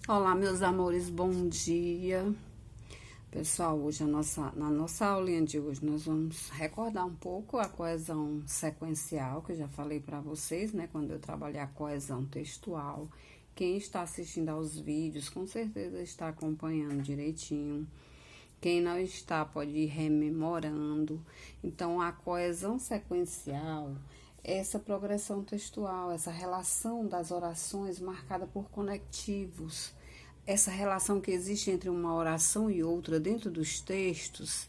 Olá, meus amores, bom dia. Pessoal, hoje na nossa aulinha de hoje nós vamos recordar um pouco a coesão sequencial, que eu já falei para vocês, né, quando eu trabalhei a coesão textual. Quem está assistindo aos vídeos, com certeza está acompanhando direitinho. Quem não está, pode ir rememorando. Então, a coesão sequencial, essa progressão textual, essa relação das orações marcada por conectivos, essa relação que existe entre uma oração e outra dentro dos textos,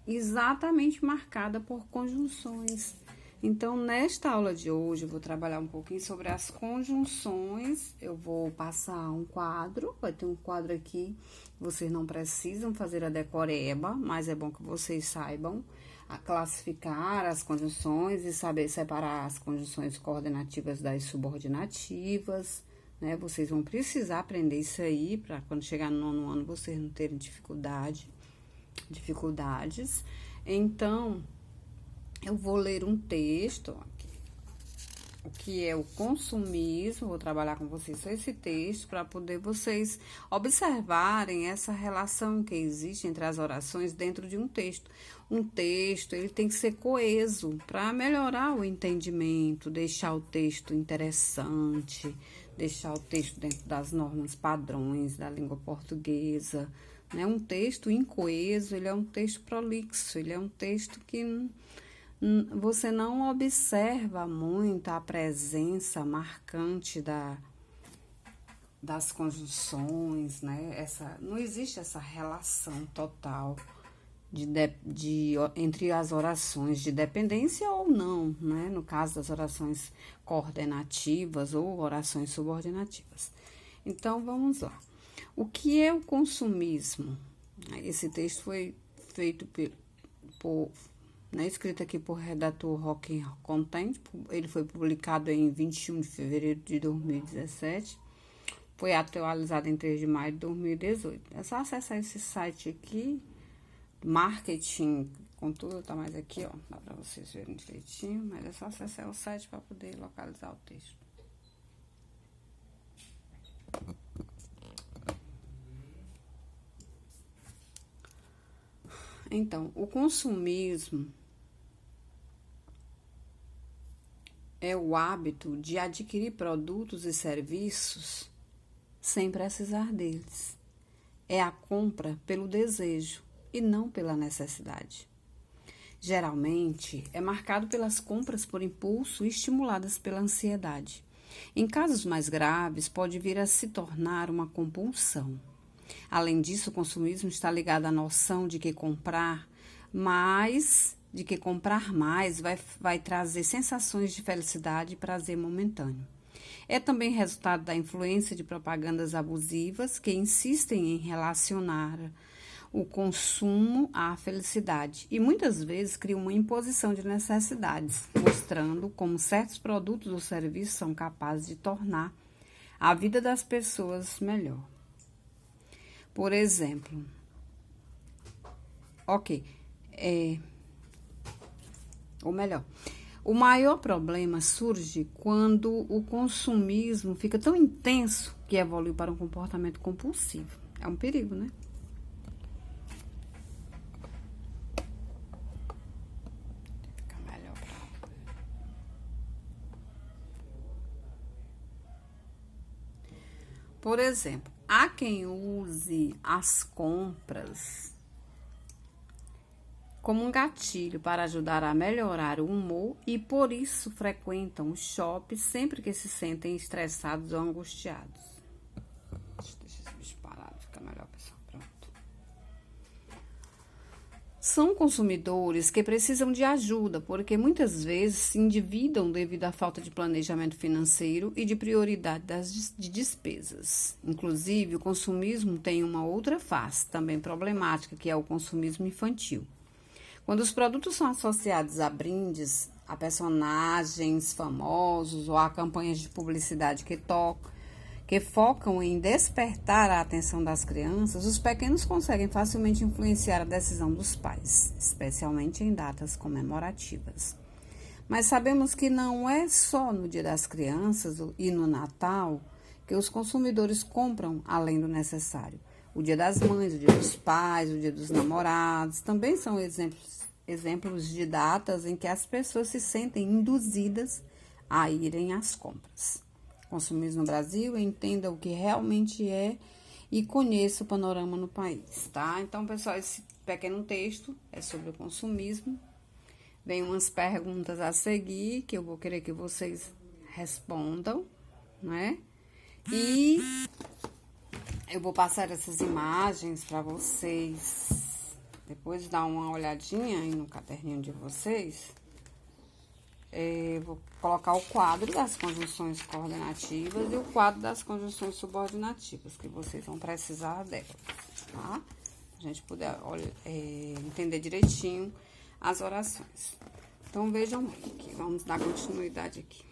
exatamente marcada por conjunções. Então, nesta aula de hoje, eu vou trabalhar um pouquinho sobre as conjunções. Eu vou passar um quadro, vai ter um quadro aqui. Vocês não precisam fazer a decoreba, mas é bom que vocês saibam a classificar as conjunções e saber separar as conjunções coordenativas das subordinativas, né? Vocês vão precisar aprender isso aí para quando chegar no nono ano vocês não terem dificuldades. Então, eu vou ler um texto aqui, o que é o consumismo. Vou trabalhar com vocês só esse texto para poder vocês observarem essa relação que existe entre as orações dentro de um texto. Um texto, ele tem que ser coeso para melhorar o entendimento, deixar o texto interessante, deixar o texto dentro das normas padrões da língua portuguesa, né? Um texto incoeso, ele é um texto prolixo, ele é um texto que você não observa muito a presença marcante das conjunções, né? Não existe essa relação total entre as orações de dependência ou não, né? No caso das orações coordenativas ou orações subordinativas. Então, vamos lá. O que é o consumismo? Esse texto foi feito escrito aqui por redator Roque Content. Ele foi publicado em 21 de fevereiro de 2017. Foi atualizado em 3 de maio de 2018. É só acessar esse site aqui, marketing, com tudo, tá mais aqui, ó. Dá pra vocês verem direitinho, mas é só acessar o site para poder localizar o texto. Então, o consumismo é o hábito de adquirir produtos e serviços sem precisar deles. É a compra pelo desejo e não pela necessidade. Geralmente, é marcado pelas compras por impulso e estimuladas pela ansiedade. Em casos mais graves, pode vir a se tornar uma compulsão. Além disso, o consumismo está ligado à noção de que comprar mais vai trazer sensações de felicidade e prazer momentâneo. É também resultado da influência de propagandas abusivas que insistem em relacionar o consumo à felicidade e muitas vezes criam uma imposição de necessidades, mostrando como certos produtos ou serviços são capazes de tornar a vida das pessoas melhor. Por exemplo, o maior problema surge quando o consumismo fica tão intenso que evolui para um comportamento compulsivo. É um perigo, né? Fica melhor Por exemplo, há quem use as compras como um gatilho para ajudar a melhorar o humor e por isso frequentam o shopping sempre que se sentem estressados ou angustiados. Deixa esse bicho parado, fica melhor, pessoal. Pronto. São consumidores que precisam de ajuda, porque muitas vezes se endividam devido à falta de planejamento financeiro e de prioridade de despesas. Inclusive, o consumismo tem uma outra face, também problemática, que é o consumismo infantil. Quando os produtos são associados a brindes, a personagens famosos ou a campanhas de publicidade que focam em despertar a atenção das crianças, os pequenos conseguem facilmente influenciar a decisão dos pais, especialmente em datas comemorativas. Mas sabemos que não é só no Dia das Crianças e no Natal porque os consumidores compram além do necessário. O Dia das Mães, o Dia dos Pais, o Dia dos Namorados, também são exemplos de datas em que as pessoas se sentem induzidas a irem às compras. Consumismo no Brasil, entenda o que realmente é e conheça o panorama no país, tá? Então, pessoal, esse pequeno texto é sobre o consumismo. Vem umas perguntas a seguir que eu vou querer que vocês respondam, né? E eu vou passar essas imagens para vocês depois dar uma olhadinha aí no caderninho de vocês. Vou colocar o quadro das conjunções coordenativas e o quadro das conjunções subordinativas, que vocês vão precisar delas, tá? Pra gente poder entender direitinho as orações. Então, vejam aqui, vamos dar continuidade aqui.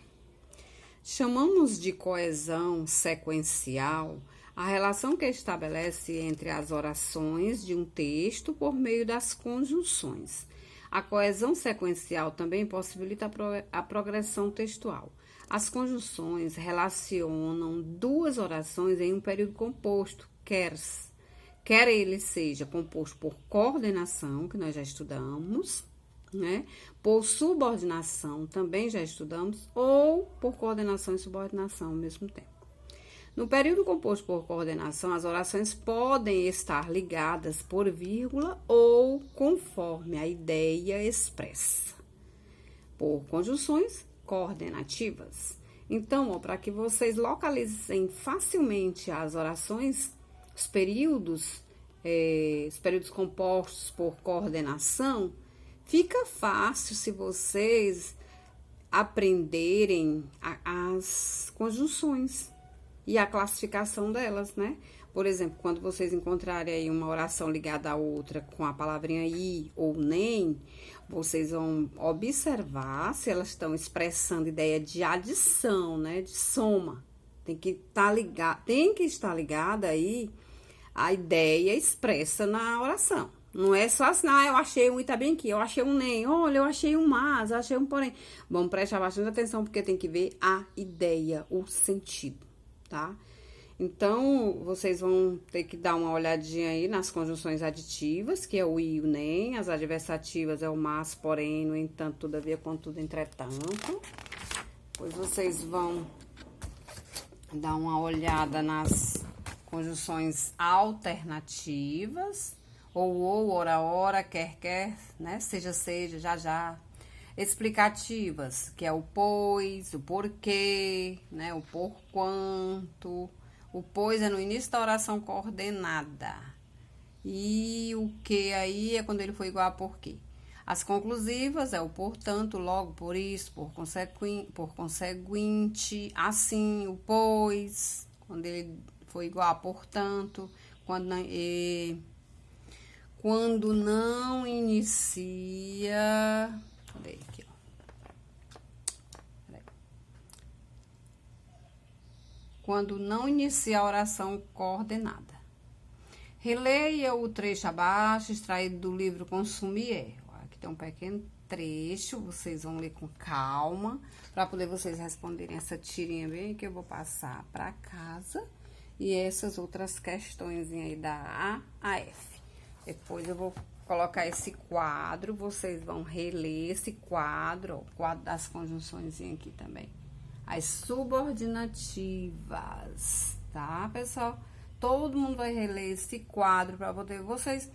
Chamamos de coesão sequencial a relação que estabelece entre as orações de um texto por meio das conjunções. A coesão sequencial também possibilita a progressão textual. As conjunções relacionam duas orações em um período composto, quer ele seja composto por coordenação, que nós já estudamos, né? Por subordinação, também já estudamos, ou por coordenação e subordinação ao mesmo tempo. No período composto por coordenação, as orações podem estar ligadas por vírgula ou conforme a ideia expressa, por conjunções coordenativas. Então, para que vocês localizem facilmente as orações, os períodos compostos por coordenação, fica fácil se vocês aprenderem as conjunções e a classificação delas, né? Por exemplo, quando vocês encontrarem aí uma oração ligada à outra com a palavrinha i ou nem, vocês vão observar se elas estão expressando ideia de adição, né? De soma. Tem que estar ligada aí a ideia expressa na oração. Não é só assim, eu achei um e tá bem aqui, eu achei um nem, olha, eu achei um mas, eu achei um porém. Vamos prestar bastante atenção, porque tem que ver a ideia, o sentido, tá? Então, vocês vão ter que dar uma olhadinha aí nas conjunções aditivas, que é o i e o nem. As adversativas é o mas, porém, no entanto, todavia, contudo, entretanto. Depois vocês vão dar uma olhada nas conjunções alternativas, ou, ora, quer, né? Seja, já. Explicativas, que é o pois, o porquê, né? O porquanto. O pois é no início da oração coordenada. E o que aí é quando ele foi igual a porquê. As conclusivas é o portanto, logo, por isso, por conseguinte, assim, o pois, quando ele foi igual a portanto, quando não inicia. Cadê aqui, ó? Quando não inicia a oração coordenada. Releia o trecho abaixo, extraído do livro Consumir. Aqui tem um pequeno trecho, vocês vão ler com calma, para poder vocês responderem essa tirinha bem que eu vou passar para casa. E essas outras questões aí da A a F. Depois eu vou colocar esse quadro, vocês vão reler esse quadro, ó, o quadro das conjunções aqui também. As subordinativas, tá, pessoal? Todo mundo vai reler esse quadro para poder vocês.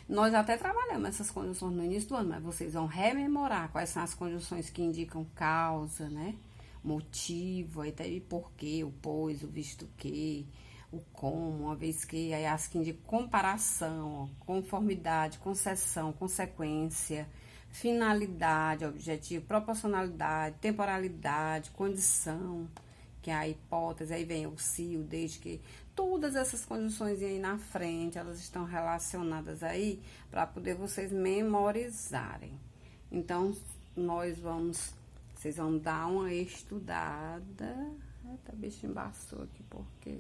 Nós até trabalhamos essas conjunções no início do ano, mas vocês vão rememorar quais são as conjunções que indicam causa, né? Motivo, até o porquê, o pois, o visto que, o como, uma vez que, aí as que indicam comparação, ó, conformidade, concessão, consequência, finalidade, objetivo, proporcionalidade, temporalidade, condição, que é a hipótese, aí vem o se, o desde que, todas essas conjunções aí na frente, elas estão relacionadas aí para poder vocês memorizarem. Então, vocês vão dar uma estudada. Eita, bicho embaçou aqui, porque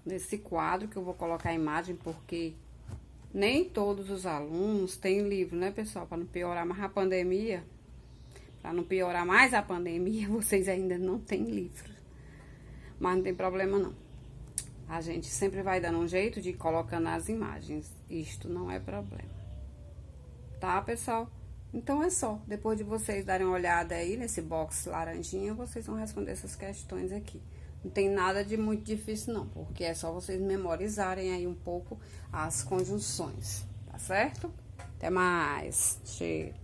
nesse quadro que eu vou colocar a imagem, porque nem todos os alunos têm livro, né, pessoal? Para não piorar mais a pandemia, Para não piorar mais a pandemia, vocês ainda não têm livro. Mas não tem problema não. A gente sempre vai dando um jeito de ir colocando as imagens. Isto não é problema. Tá, pessoal? Então é só. Depois de vocês darem uma olhada aí nesse box laranjinha, vocês vão responder essas questões aqui. Não tem nada de muito difícil não, porque é só vocês memorizarem aí um pouco as conjunções, tá certo? Até mais. Cheiro.